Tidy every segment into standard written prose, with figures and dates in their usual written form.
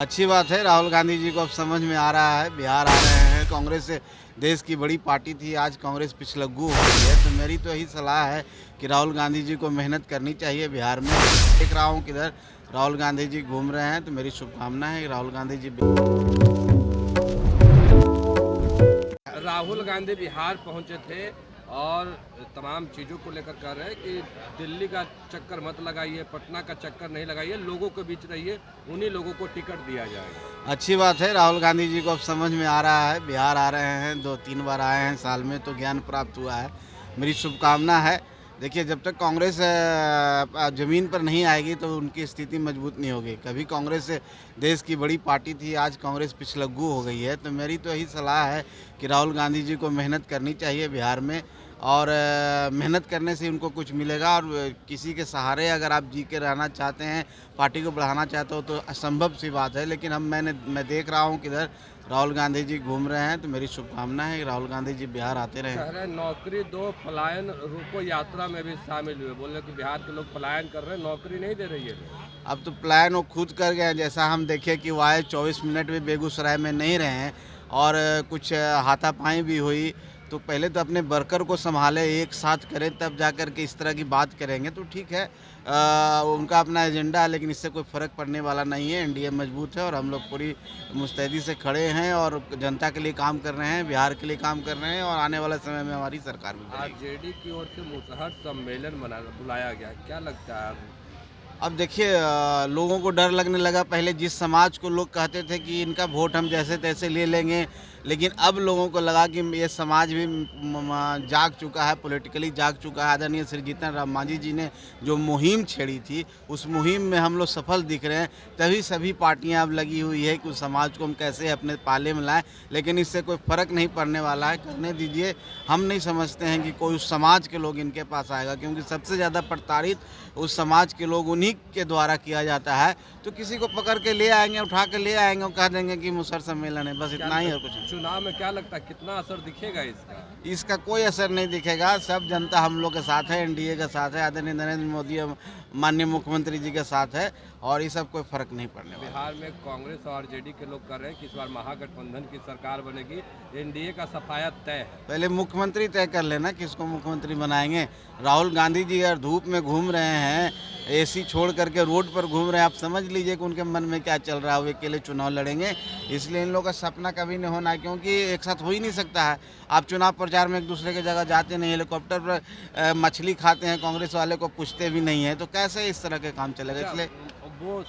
अच्छी बात है। राहुल गांधी जी को अब समझ में आ रहा है, बिहार आ रहे हैं। कांग्रेस से देश की बड़ी पार्टी थी, आज कांग्रेस पिछलग्गू हो गई है। तो मेरी तो यही सलाह है कि राहुल गांधी जी को मेहनत करनी चाहिए बिहार में। देख रहा हूँ किधर राहुल गांधी जी घूम रहे हैं, तो मेरी शुभकामना है कि राहुल गांधी जी। राहुल गांधी बिहार पहुंचे थे और तमाम चीज़ों को लेकर कह रहे हैं कि दिल्ली का चक्कर मत लगाइए, पटना का चक्कर नहीं लगाइए, लोगों के बीच रहिए, उन्हीं लोगों को टिकट दिया जाएगा। अच्छी बात है। राहुल गांधी जी को अब समझ में आ रहा है, बिहार आ रहे हैं, 2-3 बार आए हैं साल में, तो ज्ञान प्राप्त हुआ है। मेरी शुभकामना है। देखिए, जब तक कांग्रेस ज़मीन पर नहीं आएगी तो उनकी स्थिति मजबूत नहीं होगी। कभी कांग्रेस देश की बड़ी पार्टी थी, आज कांग्रेस पिछलग्गू हो गई है। तो मेरी तो यही सलाह है कि राहुल गांधी जी को मेहनत करनी चाहिए बिहार में, और मेहनत करने से उनको कुछ मिलेगा। और किसी के सहारे अगर आप जी के रहना चाहते हैं, पार्टी को बढ़ाना चाहते हो, तो असंभव सी बात है। लेकिन मैं देख रहा हूँ किधर राहुल गांधी जी घूम रहे हैं, तो मेरी शुभकामना है कि राहुल गांधी जी बिहार आते कह रहें। रहे हैं नौकरी दो, पलायन रोको यात्रा में भी शामिल हुए। बोल रहे कि बिहार के लोग पलायन कर रहे हैं, नौकरी नहीं दे रही है। अब तो प्लान वो खुद कर गए हैं। जैसा हम देखे कि वो आए, 24 मिनट भी बेगूसराय में नहीं रहे हैं, और कुछ हाथापाई भी हुई। तो पहले तो अपने वर्कर को संभाले, एक साथ करें, तब जाकर के इस तरह की बात करेंगे तो ठीक है। उनका अपना एजेंडा है, लेकिन इससे कोई फ़र्क पड़ने वाला नहीं है। एनडीए मजबूत है और हम लोग पूरी मुस्तैदी से खड़े हैं और जनता के लिए काम कर रहे हैं, बिहार के लिए काम कर रहे हैं, और आने वाले समय में हमारी सरकार भी बनेगी। आरजेडी की ओर से मुसहर सम्मेलन बुलाया गया, क्या लगता है? अब देखिए, लोगों को डर लगने लगा। पहले जिस समाज को लोग कहते थे कि इनका वोट हम जैसे तैसे ले लेंगे, लेकिन अब लोगों को लगा कि ये समाज भी जाग चुका है, पॉलिटिकली जाग चुका है। आदरणीय श्री जीतन राम मांझी जी ने जो मुहिम छेड़ी थी, उस मुहिम में हम लोग सफल दिख रहे हैं। तभी सभी पार्टियां अब लगी हुई है कि उस समाज को हम कैसे अपने पाले में लाएं। लेकिन इससे कोई फ़र्क नहीं पड़ने वाला है, करने दीजिए। हम नहीं समझते हैं कि कोई उस समाज के लोग इनके पास आएगा, क्योंकि सबसे ज़्यादा प्रताड़ित उस समाज के लोग उन्हीं के द्वारा किया जाता है। तो किसी को पकड़ के ले आएंगे, उठा के ले आएंगे और कह देंगे कि मुसहर सम्मेलन है, बस इतना ही है। कुछ चुनाव में क्या लगता है कितना असर दिखेगा इसका? इसका कोई असर नहीं दिखेगा। सब जनता हम लोग के साथ है, एनडीए के साथ है, आदरणीय नरेंद्र मोदी माननीय मुख्यमंत्री जी के साथ है, और ये सब कोई फर्क नहीं पड़ने वाला। बिहार में कांग्रेस और आरजेडी के लोग कर रहे हैं कि इस बार महागठबंधन की सरकार बनेगी, एनडीए का सफाया तय है। पहले मुख्यमंत्री तय कर लेना किसको मुख्यमंत्री बनाएंगे। राहुल गांधी जी अगर धूप में घूम रहे हैं, एसी छोड़ करके रोड पर घूम रहे हैं, आप समझ लीजिए कि उनके मन में क्या चल रहा है। वो अकेले चुनाव लड़ेंगे, इसलिए इन लोगों का सपना कभी नहीं होना है, क्योंकि एक साथ हो ही नहीं सकता है। आप चुनाव प्रचार में एक दूसरे की जगह जाते नहीं, हेलीकॉप्टर पर मछली खाते हैं, कांग्रेस वाले को पूछते भी नहीं है, तो कैसे इस तरह के काम चलेगा। इसलिए वो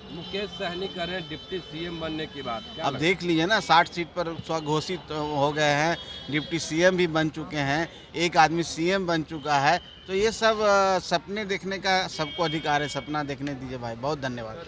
मुकेश सहनी कर रहे हैं डिप्टी सीएम बनने की बात, क्या अब लगता देख लीजिए ना, 60 सीट पर स्वघोषित हो गए हैं, डिप्टी सीएम भी बन चुके हैं, एक आदमी सीएम बन चुका है। तो ये सब सपने देखने का सबको अधिकार है, सपना देखने दीजिए भाई। बहुत धन्यवाद।